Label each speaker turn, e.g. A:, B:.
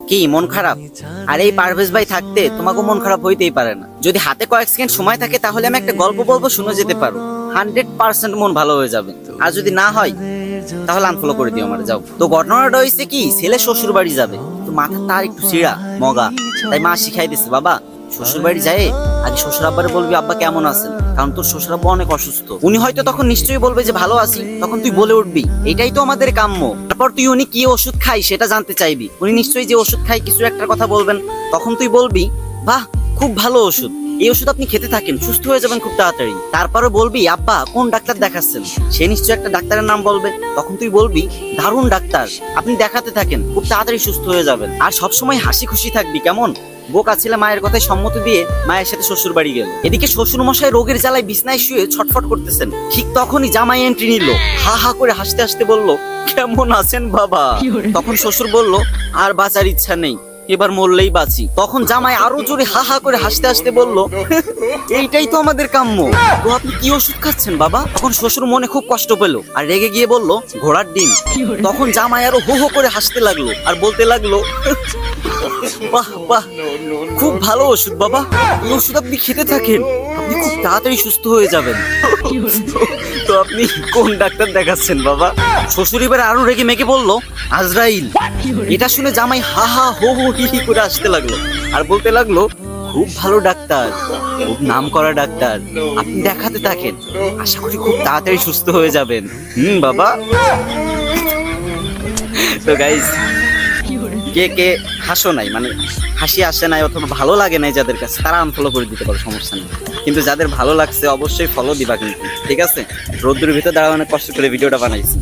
A: কি মন খারাপ? আর এই পারভেজ ভাই থাকতে তোমাকে মন খারাপ হইতেই পারে না। যদি হাতে কয়েক সেকেন্ড সময় থাকে তাহলে আমি একটা গল্প বলবো, শুনে যেতে পারো। 100% মন ভালো হয়ে যাবে। আর যদি না হয় তাহলে আনফলো করে দিও আমার, যাও। তো ঘটনাটা হয়েছে কি, ছেলে শ্বশুর বাড়ি যাবে, তো মাথা তার একটু চিড়া মগা, তাই মা শিখাই দিছে, বাবা শ্বশুর বাড়ি যায় আগে শ্বশুর আব্বারে বলবি আব্বা কেমন আছেন, কারণ তোর শ্বশুর আব্বা অনেক অসুস্থ। উনি হয়তো তখন নিশ্চয়ই বলবে যে ভালো আছি, তখন তুই বলে উঠবি এটাই তো আমাদের কাম্য। তারপর তুই উনি কি ওষুধ খাই সেটা জানতে চাইবি, উনি নিশ্চয়ই যে ওষুধ খাই কিছু একটা কথা বলবেন, তখন তুই বলবি বাহ খুব ভালো ওষুধ, এই ওষুধ আপনি খেতে থাকেন, সুস্থ হয়ে যাবেন খুব তাড়াতাড়ি। তারপরে বলবি আব্বা কোন ডাক্তার দেখাচ্ছেন, সে নিশ্চয়ই একটা ডাক্তারের নাম বলবে, তখন তুই বলবি দারুণ ডাক্তার, আপনি দেখাতে থাকেন, খুব তাড়াতাড়ি সুস্থ হয়ে যাবেন। আর সবসময় হাসি খুশি থাকবি, কেমন? বোকা ছেলে মায়ের কথায় সম্মতি দিয়ে মায়ের সাথে শ্বশুর বাড়ি গেল। এদিকে শ্বশুর মশাই রোগের জ্বালায় বিছনায় শুয়ে ছটফট করতেছেন। ঠিক তখনই জামাই এন্ট্রি নিল, হা হা করে হাসতে হাসতে বলল কেমন আছেন বাবা? তখন শ্বশুর বলল আর বাঁচার ইচ্ছা নেই, এবার মরলেই বাঁচি। তখন জামাই আরো জোরে হা হা করে হাসতে হাসতে বলল এইটাই তো আমাদের কাম্য, তো আপনি কি ওষুধ খাচ্ছেন বাবা? তখন শ্বশুর মনে খুব কষ্ট পেল আর রেগে গিয়ে বলল ঘোড়ার ডিম। তখন জামাই আরো হো হো করে হাসতে লাগলো আর বলতে লাগলো বাহ বাহ খুব ভালো ওষুধ বাবা, এই ওষুধ আপনি খেতে থাকেন, আপনি খুব তাড়াতাড়ি সুস্থ হয়ে যাবেন। তো আপনি কোন ডাক্তার দেখাচ্ছেন বাবা? শ্বশুর এবার আরো রেগে মেগে বলল আজরাইল। এটা শুনে জামাই হা হা হো হো হি হি করে আসতে লাগলো আর বলতে লাগলো খুব ভালো ডাক্তার, খুব নাম করা ডাক্তার, আপনি দেখাতে থাকেন, আশা করি খুব তাড়াতাড়ি সুস্থ হয়ে যাবেন। বাবা। তো গাইস, কে কে হাসো নাই, মানে হাসি আসে নাই অথবা ভালো লাগে নাই যাদের কাছে, তারা আনফলো করে দিতে পারো, সমস্যা নেই। কিন্তু যাদের ভালো লাগছে অবশ্যই ফলো দিবা কিন্তু, ঠিক আছে? রোদ্দুর ভিতর দাঁড়া অনেক কষ্ট করে ভিডিওটা বানাইছি।